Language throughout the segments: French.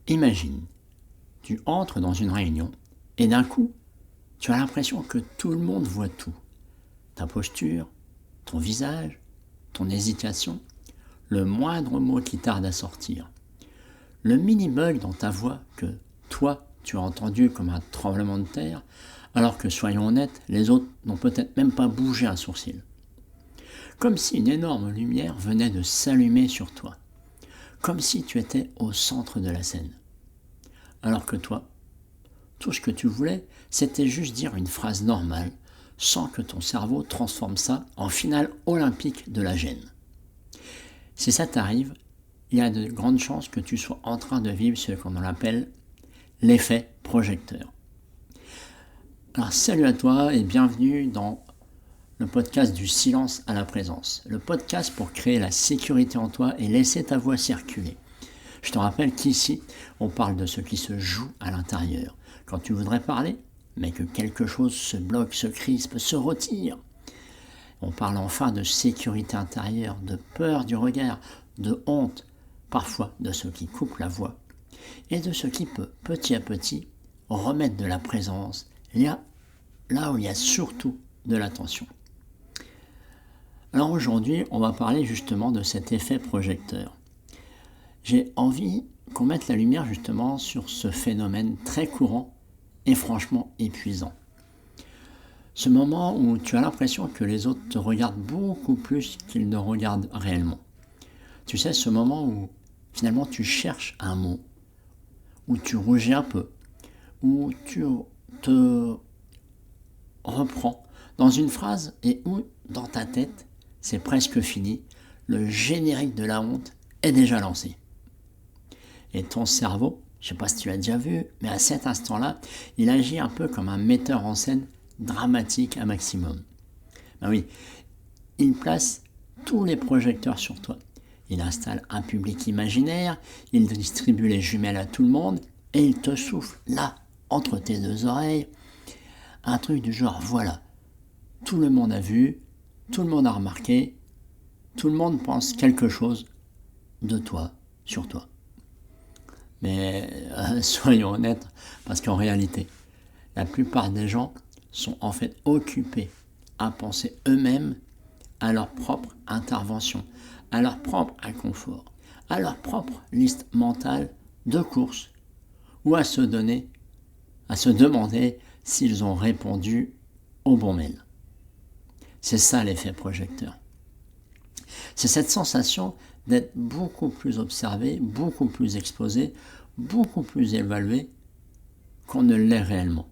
Imagine, tu entres dans une réunion et d'un coup, tu as l'impression que tout le monde voit tout. Ta posture, ton visage, ton hésitation, le moindre mot qui tarde à sortir. Le mini-bug dans ta voix que toi, tu as entendu comme un tremblement de terre, alors que, soyons honnêtes, les autres n'ont peut-être même pas bougé un sourcil. Comme si une énorme lumière venait de s'allumer sur toi. Comme si tu étais au centre de la scène. Alors que toi, tout ce que tu voulais, c'était juste dire une phrase normale, sans que ton cerveau transforme ça en finale olympique de la gêne. Si ça t'arrive, il y a de grandes chances que tu sois en train de vivre ce qu'on appelle l'effet projecteur. Alors salut à toi et bienvenue dans le podcast du silence à la présence. Le podcast pour créer la sécurité en toi et laisser ta voix circuler. Je te rappelle qu'ici, on parle de ce qui se joue à l'intérieur. Quand tu voudrais parler, mais que quelque chose se bloque, se crispe, se retire. On parle enfin de sécurité intérieure, de peur du regard, de honte, parfois de ce qui coupe la voix, et de ce qui peut, petit à petit, remettre de la présence là où il y a surtout de l'attention. Alors aujourd'hui, on va parler justement de cet effet projecteur. J'ai envie qu'on mette la lumière justement sur ce phénomène très courant et franchement épuisant. Ce moment où tu as l'impression que les autres te regardent beaucoup plus qu'ils ne regardent réellement. Tu sais, ce moment où finalement tu cherches un mot, où tu rougis un peu, où tu te reprends dans une phrase et où dans ta tête, c'est presque fini, le générique de la honte est déjà lancé. Et ton cerveau, je ne sais pas si tu l'as déjà vu, mais à cet instant-là, il agit un peu comme un metteur en scène dramatique à maximum. Ben oui, il place tous les projecteurs sur toi. Il installe un public imaginaire, il distribue les jumelles à tout le monde, et il te souffle là, entre tes deux oreilles, un truc du genre, voilà, tout le monde a vu, tout le monde a remarqué, tout le monde pense quelque chose de toi, sur toi. Mais soyons honnêtes, parce qu'en réalité, la plupart des gens sont en fait occupés à penser eux-mêmes à leur propre intervention, à leur propre inconfort, à leur propre liste mentale de courses, ou à se demander s'ils ont répondu au bon mail. C'est ça l'effet projecteur. C'est cette sensation d'être beaucoup plus observé, beaucoup plus exposé, beaucoup plus évalué qu'on ne l'est réellement.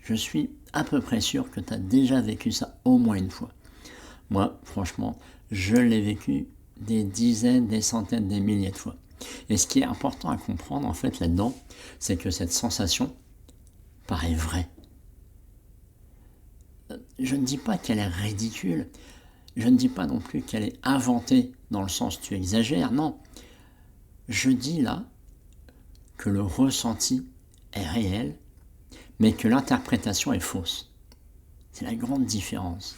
Je suis à peu près sûr que tu as déjà vécu ça au moins une fois. Moi, franchement, je l'ai vécu des dizaines, des centaines, des milliers de fois. Et ce qui est important à comprendre, en fait, là-dedans, c'est que cette sensation paraît vraie. Je ne dis pas qu'elle est ridicule, je ne dis pas non plus qu'elle est inventée dans le sens tu exagères, non. Je dis là que le ressenti est réel, mais que l'interprétation est fausse. C'est la grande différence.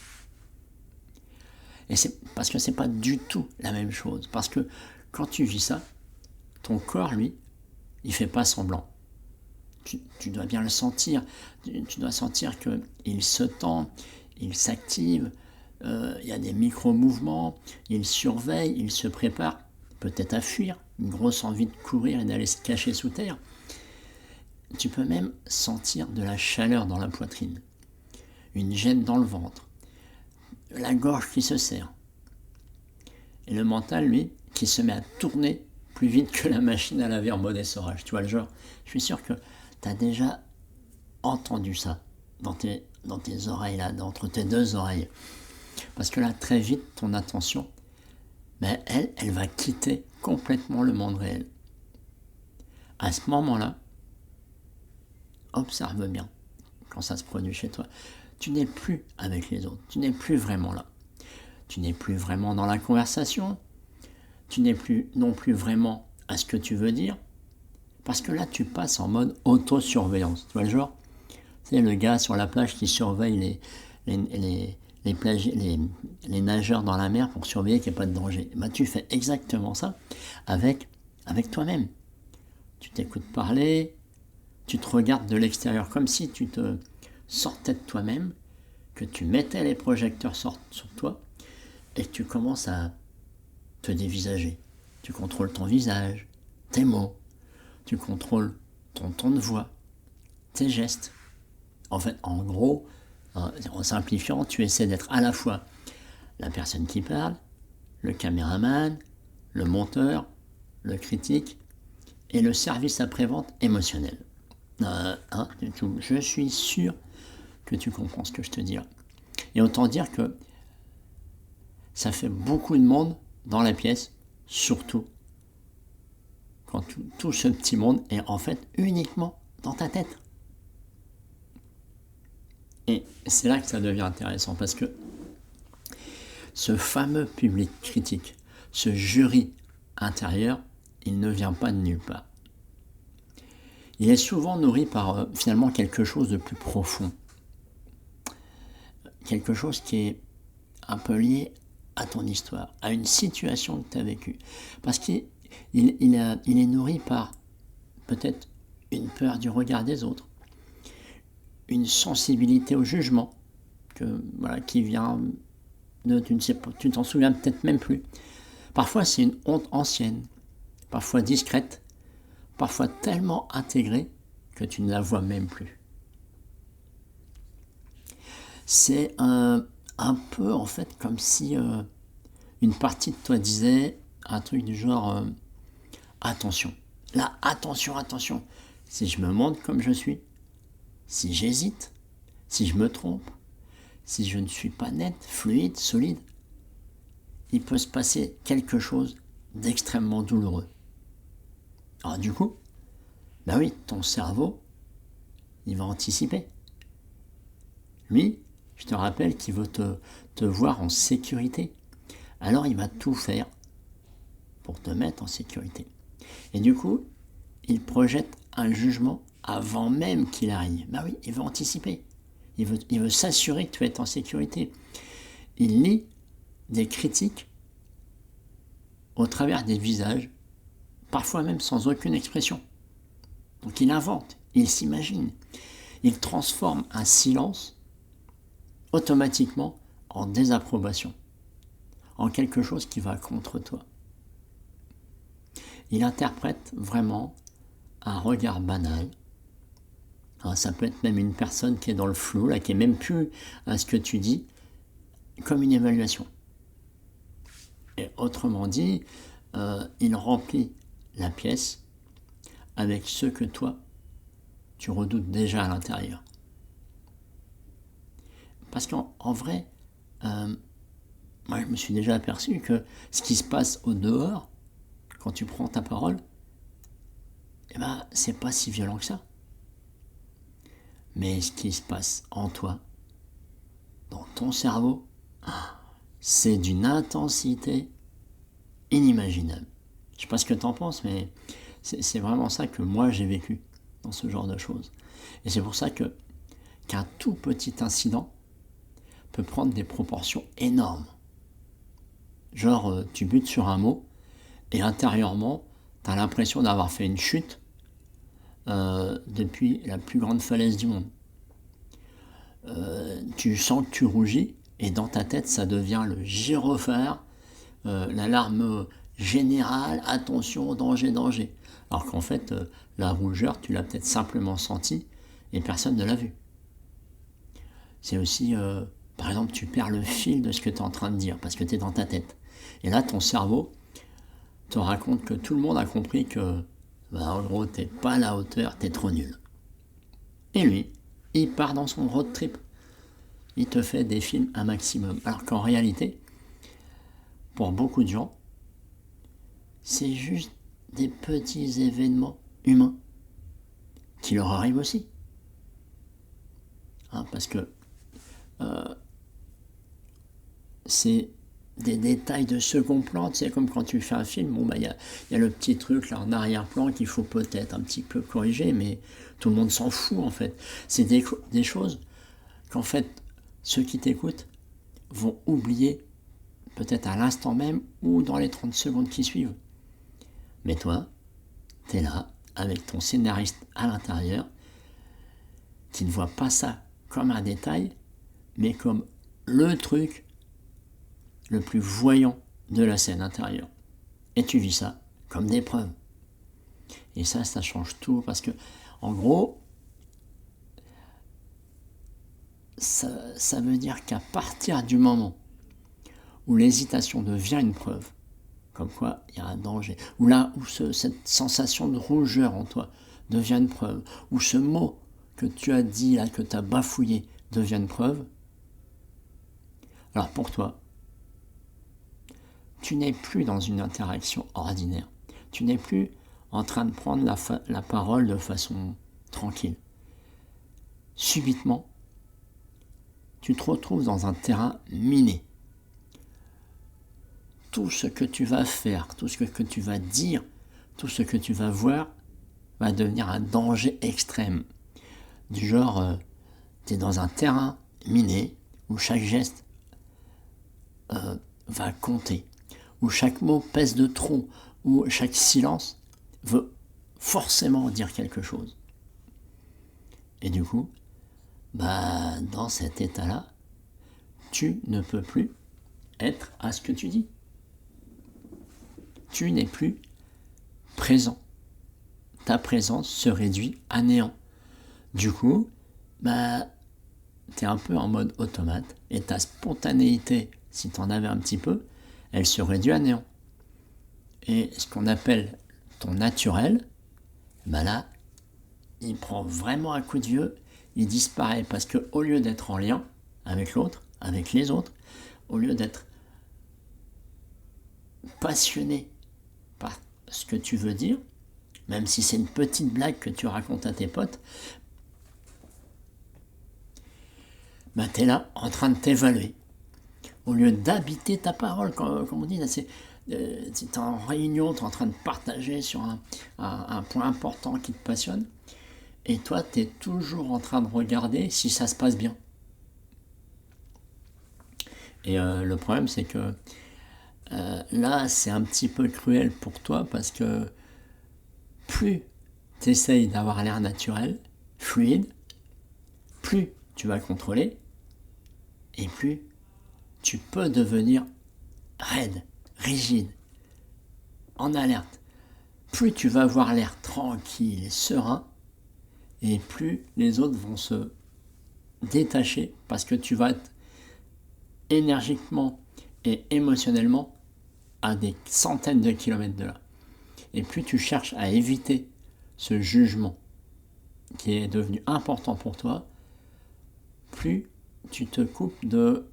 Et c'est parce que c'est pas du tout la même chose. Parce que quand tu vis ça, ton corps, lui, il fait pas semblant. Tu dois bien le sentir. Tu dois sentir qu'il se tend, il s'active, il y a des micro-mouvements, il surveille, il se prépare, peut-être à fuir, une grosse envie de courir et d'aller se cacher sous terre. Tu peux même sentir de la chaleur dans la poitrine, une gêne dans le ventre, la gorge qui se serre. Et le mental, lui, qui se met à tourner plus vite que la machine à laver en mode essorage. Tu vois le genre? Je suis sûr que tu as déjà entendu ça dans tes oreilles, là, entre tes deux oreilles. Parce que là, très vite, ton attention, elle va quitter complètement le monde réel. À ce moment-là, observe bien quand ça se produit chez toi. Tu n'es plus avec les autres, tu n'es plus vraiment là. Tu n'es plus vraiment dans la conversation, tu n'es plus non plus vraiment à ce que tu veux dire, parce que là, tu passes en mode autosurveillance. Tu vois le genre? C'est le gars sur la plage qui surveille les nageurs dans la mer pour surveiller qu'il n'y ait pas de danger. Tu fais exactement ça avec toi-même. tu t'écoutes parler, tu te regardes de l'extérieur comme si tu te sortais de toi-même, que tu mettais les projecteurs sur toi et que tu commences à te dévisager. Tu contrôles ton visage, tes mots, tu contrôles ton ton de voix, tes gestes. En fait, en gros, en simplifiant, tu essaies d'être à la fois la personne qui parle, le caméraman, le monteur, le critique et le service après-vente émotionnel. Je suis sûr que tu comprends ce que je te dis là. Et autant dire que ça fait beaucoup de monde dans la pièce, surtout quand tout ce petit monde est en fait uniquement dans ta tête. Et c'est là que ça devient intéressant parce que ce fameux public critique, ce jury intérieur, il ne vient pas de nulle part. Il est souvent nourri par finalement quelque chose de plus profond. Quelque chose qui est un peu lié à ton histoire, à une situation que tu as vécue. Parce qu'il est nourri par peut-être une peur du regard des autres, une sensibilité au jugement, qui vient de, tu t'en souviens peut-être même plus. Parfois c'est une honte ancienne, parfois discrète, parfois tellement intégrée que tu ne la vois même plus. C'est un peu en fait comme si une partie de toi disait un truc du genre attention, là attention, si je me montre comme je suis, si j'hésite, si je me trompe, si je ne suis pas net, fluide, solide, il peut se passer quelque chose d'extrêmement douloureux. Alors du coup, bah oui, ton cerveau, il va anticiper. Lui, je te rappelle qu'il veut te voir en sécurité. Alors il va tout faire pour te mettre en sécurité. Et du coup, il projette un jugement avant même qu'il arrive. Bah oui, il veut anticiper. Il veut s'assurer que tu es en sécurité. Il lit des critiques au travers des visages, parfois même sans aucune expression. Donc il invente, il s'imagine. Il transforme un silence automatiquement en désapprobation, en quelque chose qui va contre toi. Il interprète vraiment un regard banal. Ça peut être même une personne qui est dans le flou, là, qui n'est même plus à ce que tu dis, comme une évaluation. Et autrement dit, il remplit la pièce avec ce que toi, tu redoutes déjà à l'intérieur. Parce qu'en vrai, moi je me suis déjà aperçu que ce qui se passe au dehors, quand tu prends ta parole, c'est pas si violent que ça. Mais ce qui se passe en toi, dans ton cerveau, c'est d'une intensité inimaginable. Je sais pas ce que tu en penses, mais c'est vraiment ça que moi j'ai vécu dans ce genre de choses. Et c'est pour ça qu'un tout petit incident peut prendre des proportions énormes. Genre, tu butes sur un mot, et intérieurement, tu as l'impression d'avoir fait une chute depuis la plus grande falaise du monde. Tu sens que tu rougis, et dans ta tête, ça devient le gyrophare, l'alarme générale, attention, danger. Alors qu'en fait, la rougeur, tu l'as peut-être simplement sentie, et personne ne l'a vue. C'est aussi, par exemple, tu perds le fil de ce que tu es en train de dire, parce que tu es dans ta tête. Et là, ton cerveau te raconte que tout le monde a compris que, en gros, t'es pas à la hauteur, t'es trop nul. Et lui, il part dans son road trip. Il te fait des films un maximum. Alors qu'en réalité, pour beaucoup de gens, c'est juste des petits événements humains qui leur arrivent aussi. Parce que c'est des détails de second plan, c'est comme quand tu fais un film, il y a le petit truc là en arrière-plan qu'il faut peut-être un petit peu corriger, mais tout le monde s'en fout en fait. C'est des choses qu'en fait ceux qui t'écoutent vont oublier peut-être à l'instant même ou dans les 30 secondes qui suivent. Mais toi, t'es là, avec ton scénariste à l'intérieur, qui ne voit pas ça comme un détail, mais comme le truc le plus voyant de la scène intérieure. Et tu vis ça comme des preuves. Et ça change tout, parce que, en gros, ça veut dire qu'à partir du moment où l'hésitation devient une preuve, comme quoi il y a un danger, ou là où cette sensation de rougeur en toi devient une preuve, ou ce mot que tu as dit là, que tu as bafouillé, devient une preuve, alors pour toi, tu n'es plus dans une interaction ordinaire. Tu n'es plus en train de prendre la parole de façon tranquille. Subitement, tu te retrouves dans un terrain miné. Tout ce que tu vas faire, tout ce que tu vas dire, tout ce que tu vas voir va devenir un danger extrême. Du genre, tu es dans un terrain miné où chaque geste va compter, où chaque mot pèse de trop, où chaque silence veut forcément dire quelque chose. Et du coup, dans cet état-là, tu ne peux plus être à ce que tu dis. Tu n'es plus présent. Ta présence se réduit à néant. Du coup, tu es un peu en mode automate, et ta spontanéité, si tu en avais un petit peu, elle se réduit à néant. Et ce qu'on appelle ton naturel, là, il prend vraiment un coup de vieux, il disparaît, parce que au lieu d'être en lien avec l'autre, avec les autres, au lieu d'être passionné par ce que tu veux dire, même si c'est une petite blague que tu racontes à tes potes, tu es là en train de t'évaluer. Au lieu d'habiter ta parole, comme on dit, tu es en réunion, tu es en train de partager sur un point important qui te passionne, et toi, tu es toujours en train de regarder si ça se passe bien. Et le problème, c'est que là, c'est un petit peu cruel pour toi, parce que plus tu essayes d'avoir l'air naturel, fluide, plus tu vas contrôler, et plus tu peux devenir raide, rigide, en alerte. Plus tu vas avoir l'air tranquille et serein, et plus les autres vont se détacher, parce que tu vas être énergiquement et émotionnellement à des centaines de kilomètres de là. Et plus tu cherches à éviter ce jugement qui est devenu important pour toi, plus tu te coupes de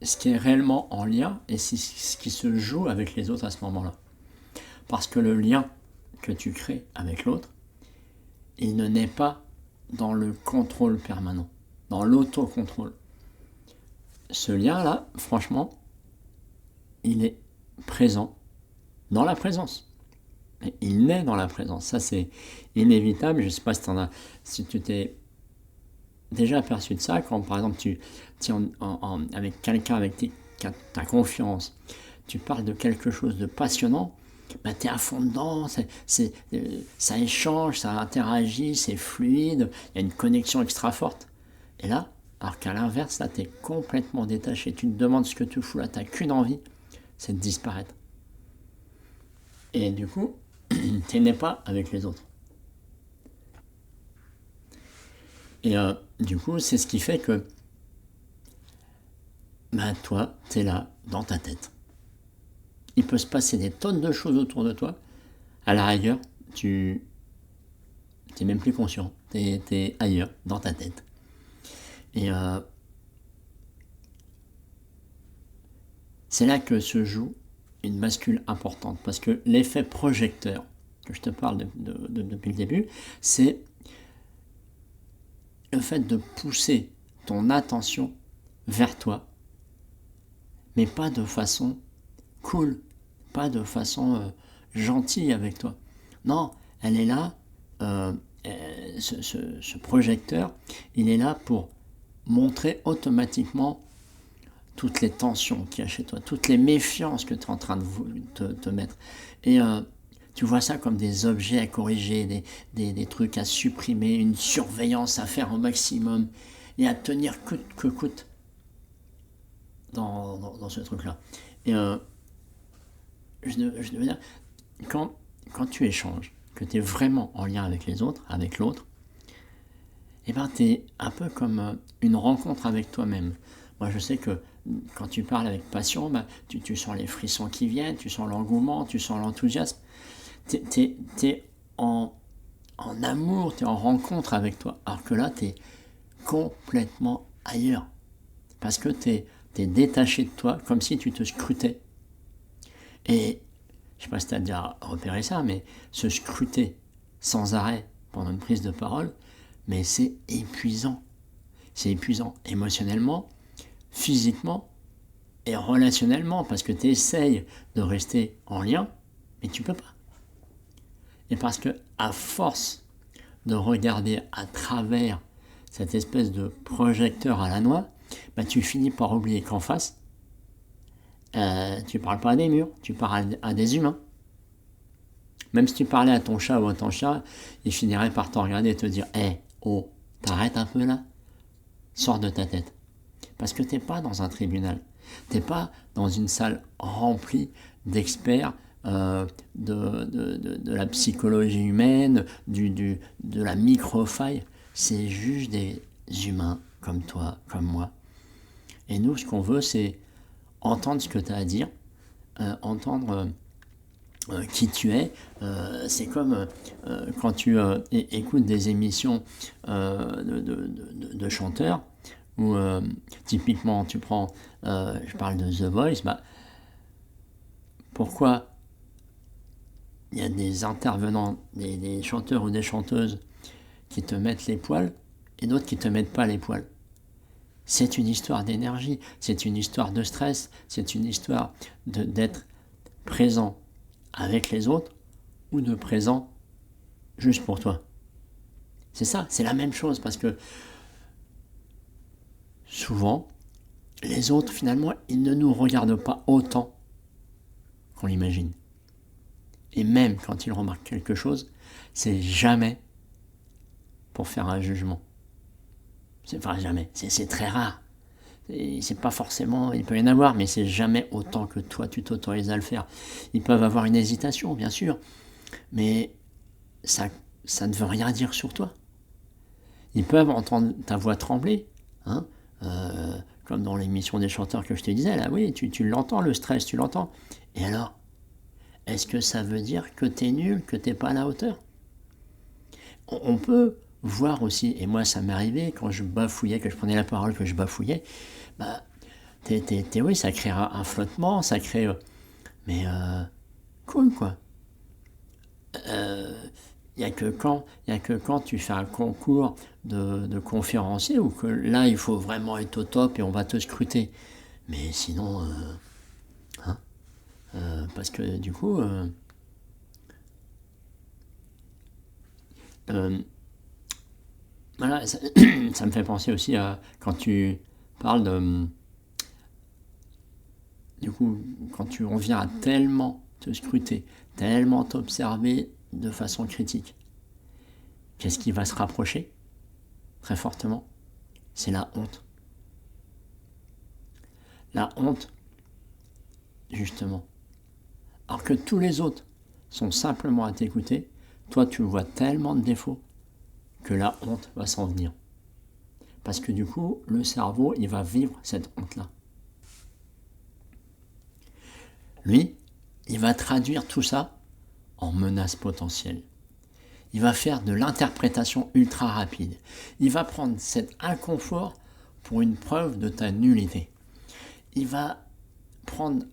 ce qui est réellement en lien et ce qui se joue avec les autres à ce moment-là. Parce que le lien que tu crées avec l'autre, il ne naît pas dans le contrôle permanent, dans l'autocontrôle. Ce lien-là, franchement, il est présent dans la présence. Et il naît dans la présence. Ça, c'est inévitable. Je ne sais pas si tu t'es déjà aperçu de ça, quand par exemple tu es avec quelqu'un avec qui tu as confiance, tu parles de quelque chose de passionnant, tu es à fond dedans, ça échange, ça interagit, c'est fluide, il y a une connexion extra forte. Et là, alors qu'à l'inverse, là, tu es complètement détaché, tu te demandes ce que tu fous là, tu n'as qu'une envie, c'est de disparaître. Et du coup, tu n'es pas avec les autres. Et du coup, c'est ce qui fait que toi, tu es là, dans ta tête. Il peut se passer des tonnes de choses autour de toi. À la rigueur, tu n'es même plus conscient. Tu es ailleurs, dans ta tête. Et c'est là que se joue une bascule importante. Parce que l'effet projecteur, que je te parle depuis le début, c'est le fait de pousser ton attention vers toi, mais pas de façon cool, pas de façon gentille avec toi. Non, elle est là, ce projecteur, il est là pour montrer automatiquement toutes les tensions qu'il y a chez toi, toutes les méfiances que tu es en train de te mettre. Et Tu vois ça comme des objets à corriger, des trucs à supprimer, une surveillance à faire au maximum et à tenir coûte que coûte dans ce truc-là. Et je devais dire, quand tu échanges, que tu es vraiment en lien avec les autres, avec l'autre, eh ben, tu es un peu comme une rencontre avec toi-même. Moi, je sais que quand tu parles avec passion, bah, tu sens les frissons qui viennent, tu sens l'engouement, tu sens l'enthousiasme. Tu es en amour, tu es en rencontre avec toi. Alors que là, tu es complètement ailleurs. Parce que tu es détaché de toi, comme si tu te scrutais. Et je ne sais pas si tu as déjà repéré ça, mais se scruter sans arrêt pendant une prise de parole, mais c'est épuisant. C'est épuisant émotionnellement, physiquement et relationnellement, parce que tu essayes de rester en lien, mais tu peux pas. Et parce que à force de regarder à travers cette espèce de projecteur à la noix, bah, tu finis par oublier qu'en face, tu parles pas à des murs, tu parles à des humains. Même si tu parlais à ton chat ou à ton chat, il finirait par te regarder et te dire « Hé, oh, t'arrêtes un peu là, sors de ta tête. » Parce que t'es pas dans un tribunal, t'es pas dans une salle remplie d'experts de la psychologie humaine, de la microfaille. C'est juste des humains comme toi, comme moi. Et nous, ce qu'on veut, c'est entendre ce que tu as à dire, entendre qui tu es. C'est comme quand tu écoutes des émissions de chanteurs, où typiquement tu prends, je parle de The Voice, bah, pourquoi il y a des intervenants, des chanteurs ou des chanteuses qui te mettent les poils et d'autres qui ne te mettent pas les poils? C'est une histoire d'énergie, c'est une histoire de stress, c'est une histoire d'être présent avec les autres ou de présent juste pour toi. C'est ça, c'est la même chose parce que souvent, les autres finalement, ils ne nous regardent pas autant qu'on l'imagine. Et même quand ils remarquent quelque chose, c'est jamais pour faire un jugement. Enfin, jamais, c'est très rare. C'est pas forcément, il peut y en avoir, mais c'est jamais autant que toi tu t'autorises à le faire. Ils peuvent avoir une hésitation, bien sûr, mais ça ne veut rien dire sur toi. Ils peuvent entendre ta voix trembler, hein, comme dans l'émission des chanteurs que je te disais, là, oui, tu l'entends, le stress, tu l'entends. Et alors, est-ce que ça veut dire que t'es nul, que t'es pas à la hauteur? On peut voir aussi, et moi ça m'est arrivé quand je bafouillais, que je prenais la parole, que je bafouillais, bah, oui, ça crée un flottement, ça crée... mais cool, quoi. Il n'y a que quand tu fais un concours de conférencier où que là, il faut vraiment être au top et on va te scruter. Mais sinon, hein, parce que du coup... voilà, ça me fait penser aussi à quand tu parles de... Du coup, quand on vient à tellement te scruter, tellement t'observer de façon critique, qu'est-ce qui va se rapprocher très fortement? C'est la honte. La honte, justement. Alors que tous les autres sont simplement à t'écouter, toi tu vois tellement de défauts que la honte va s'en venir. Parce que du coup, le cerveau, il va vivre cette honte-là. Lui, il va traduire tout ça en menace potentielle. Il va faire de l'interprétation ultra rapide. Il va prendre cet inconfort pour une preuve de ta nullité. Il va prendre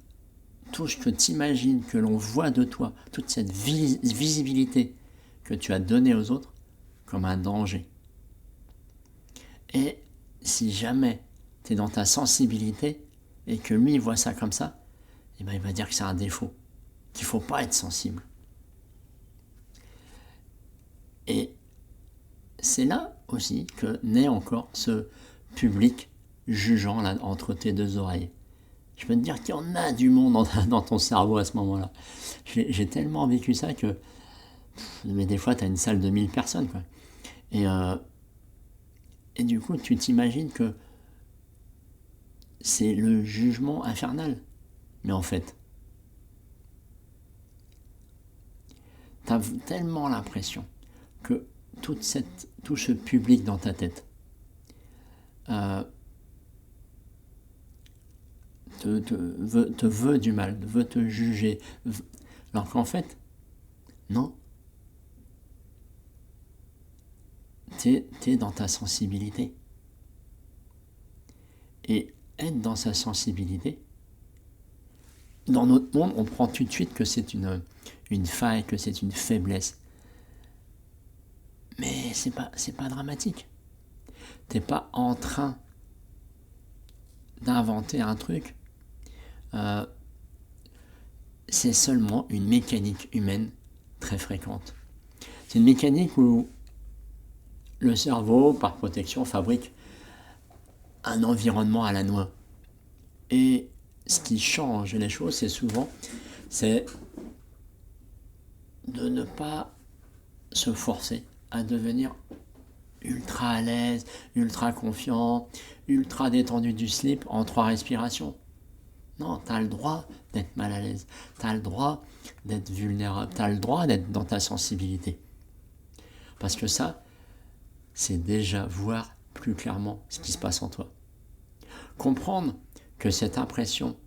tout ce que tu imagines, que l'on voit de toi, toute cette visibilité que tu as donnée aux autres, comme un danger. Et si jamais tu es dans ta sensibilité et que lui il voit ça comme ça, eh ben, il va dire que c'est un défaut, qu'il ne faut pas être sensible. Et c'est là aussi que naît encore ce public jugeant là, entre tes deux oreilles. Je peux te dire qu'il y en a du monde dans ton cerveau à ce moment-là. J'ai tellement vécu ça que... Mais des fois, tu as une salle de 1000 personnes, quoi. Et, euh, et du coup, tu t'imagines que c'est le jugement infernal. Mais en fait, tu as tellement l'impression que tout ce public dans ta tête euh, te veut du mal, veut te juger. Alors qu'en fait, non, t'es dans ta sensibilité. Et être dans sa sensibilité, dans notre monde, on prend tout de suite que c'est une faille, que c'est une faiblesse. Mais c'est pas dramatique. T'es pas en train d'inventer un truc. C'est seulement une mécanique humaine très fréquente. C'est une mécanique où le cerveau, par protection, fabrique un environnement à la noix. Et ce qui change les choses, c'est de ne pas se forcer à devenir ultra à l'aise, ultra confiant, ultra détendu du slip en 3 respirations. Non, tu as le droit d'être mal à l'aise, tu as le droit d'être vulnérable, tu as le droit d'être dans ta sensibilité. Parce que ça, c'est déjà voir plus clairement ce qui se passe en toi. Comprendre que cette impression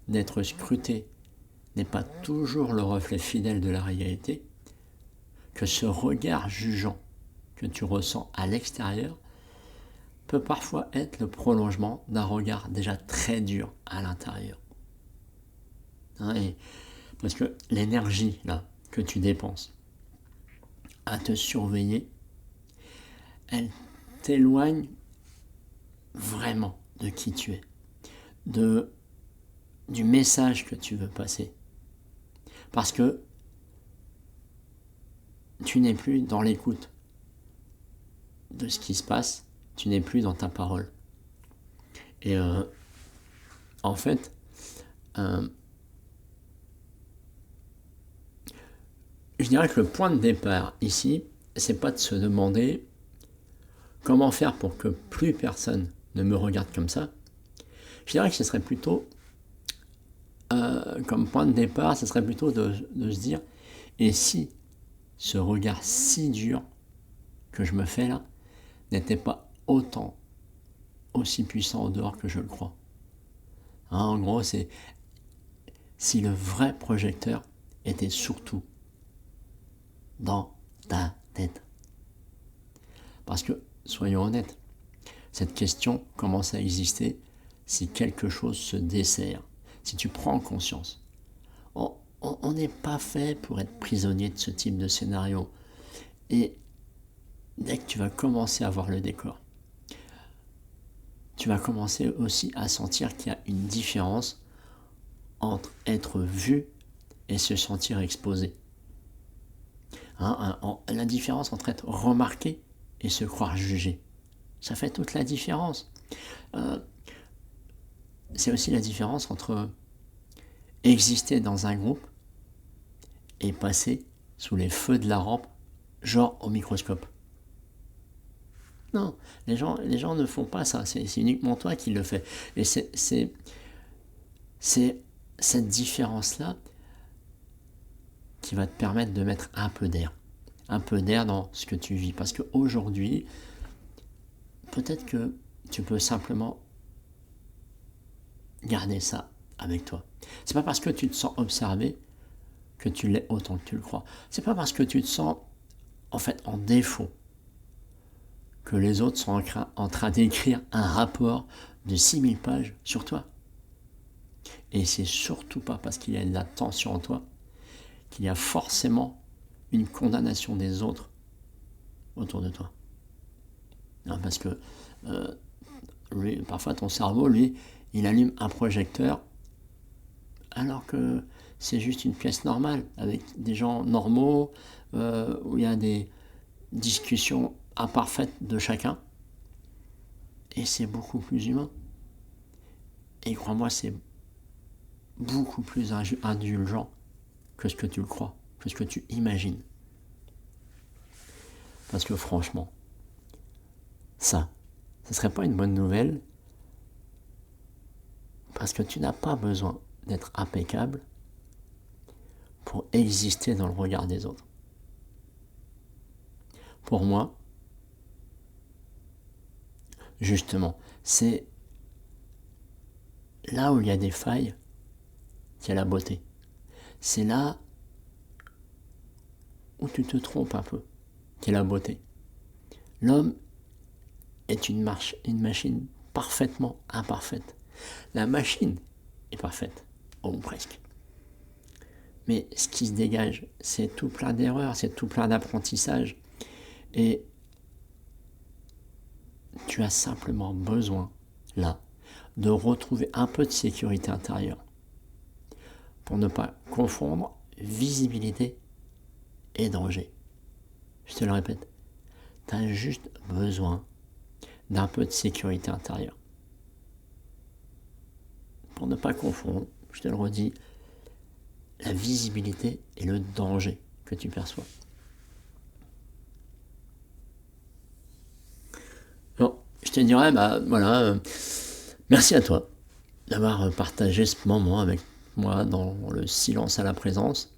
d'être scruté n'est pas toujours le reflet fidèle de la réalité, que ce regard jugeant que tu ressens à l'extérieur peut parfois être le prolongement d'un regard déjà très dur à l'intérieur. Parce que l'énergie là que tu dépenses à te surveiller, elle t'éloigne vraiment de qui tu es, du message que tu veux passer. Parce que tu n'es plus dans l'écoute de ce qui se passe, tu n'es plus dans ta parole. Et en fait, je dirais que le point de départ ici, c'est pas de se demander comment faire pour que plus personne ne me regarde comme ça. Je dirais que ce serait plutôt, comme point de départ, ce serait plutôt de se dire, et si ce regard si dur que je me fais là n'était pas aussi puissant au dehors que je le crois. En gros, c'est si le vrai projecteur était surtout dans ta tête. Parce que, soyons honnêtes, cette question commence à exister si quelque chose se dessert, si tu prends conscience. On n'est pas fait pour être prisonnier de ce type de scénario. Et dès que tu vas commencer à voir le décor, tu vas commencer aussi à sentir qu'il y a une différence entre être vu et se sentir exposé. La différence entre être remarqué et se croire jugé. Ça fait toute la différence. C'est aussi la différence entre exister dans un groupe et passer sous les feux de la rampe, genre au microscope. Non, les gens ne font pas ça, c'est uniquement toi qui le fais. Et c'est cette différence-là qui va te permettre de mettre un peu d'air dans ce que tu vis. Parce qu'aujourd'hui, peut-être que tu peux simplement garder ça avec toi. C'est pas parce que tu te sens observé que tu l'es autant que tu le crois. C'est pas parce que tu te sens en fait en défaut que les autres sont en train d'écrire un rapport de 6000 pages sur toi. Et c'est surtout pas parce qu'il y a de la tension en toi qu'il y a forcément une condamnation des autres autour de toi. Non, parce que parfois ton cerveau, lui, il allume un projecteur alors que c'est juste une pièce normale avec des gens normaux où il y a des discussions imparfaites de chacun et c'est beaucoup plus humain. Et crois-moi, c'est beaucoup plus indulgent que ce que tu le crois, que ce que tu imagines. Parce que franchement, ça serait pas une bonne nouvelle, parce que tu n'as pas besoin d'être impeccable pour exister dans le regard des autres. Pour moi, justement, c'est là où il y a des failles, qu'il y a la beauté. C'est là où tu te trompes un peu, qu'il y a la beauté. L'homme est une machine parfaitement imparfaite. La machine est parfaite, ou presque. Mais ce qui se dégage, c'est tout plein d'erreurs, c'est tout plein d'apprentissage. Et tu as simplement besoin, là, de retrouver un peu de sécurité intérieure. Pour ne pas confondre visibilité et danger. Je te le répète, tu as juste besoin d'un peu de sécurité intérieure. Pour ne pas confondre, je te le redis, la visibilité et le danger que tu perçois. Bon, je te dirais, merci à toi d'avoir partagé ce moment avec moi dans le silence à la présence.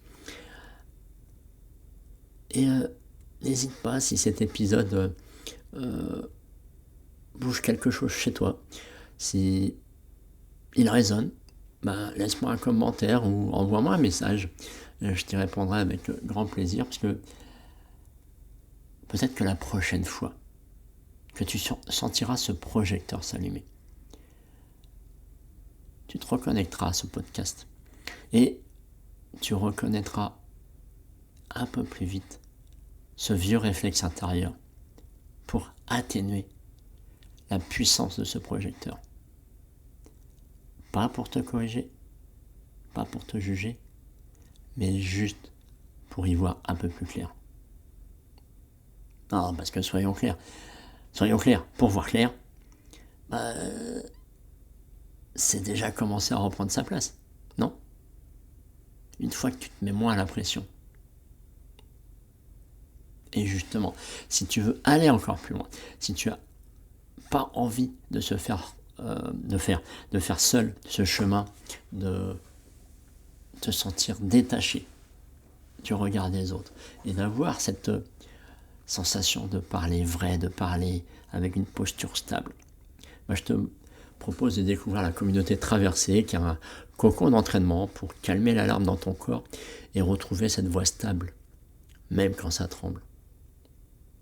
Et n'hésite pas, si cet épisode bouge quelque chose chez toi, si il résonne, laisse-moi un commentaire ou envoie-moi un message. Je t'y répondrai avec grand plaisir, parce que peut-être que la prochaine fois que tu sentiras ce projecteur s'allumer, tu te reconnecteras à ce podcast et tu reconnaîtras un peu plus vite ce vieux réflexe intérieur pour atténuer la puissance de ce projecteur. Pas pour te corriger, pas pour te juger, mais juste pour y voir un peu plus clair. Non, parce que soyons clairs, pour voir clair, c'est déjà commencer à reprendre sa place, non? Une fois que tu te mets moins la pression. Et justement, si tu veux aller encore plus loin, si tu as pas envie de faire seul ce chemin, de te sentir détaché du regard des autres et d'avoir cette sensation de parler vrai, de parler avec une posture stable, je te propose de découvrir la communauté Traversée, qui est un cocon d'entraînement pour calmer l'alarme dans ton corps et retrouver cette voix stable, même quand ça tremble.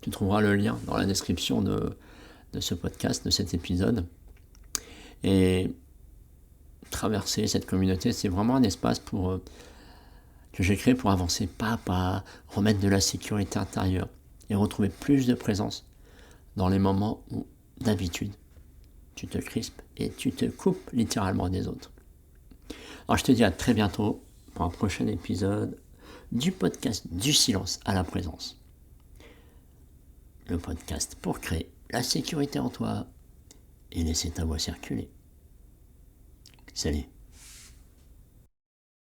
Tu trouveras le lien dans la description de ce podcast, de cet épisode. Et Traverser cette communauté, c'est vraiment un espace que j'ai créé pour avancer pas à pas, remettre de la sécurité intérieure et retrouver plus de présence dans les moments où, d'habitude, tu te crispes et tu te coupes littéralement des autres. Alors je te dis à très bientôt pour un prochain épisode du podcast du silence à la présence. Le podcast pour créer la sécurité en toi et laisser ta voix circuler. Salut.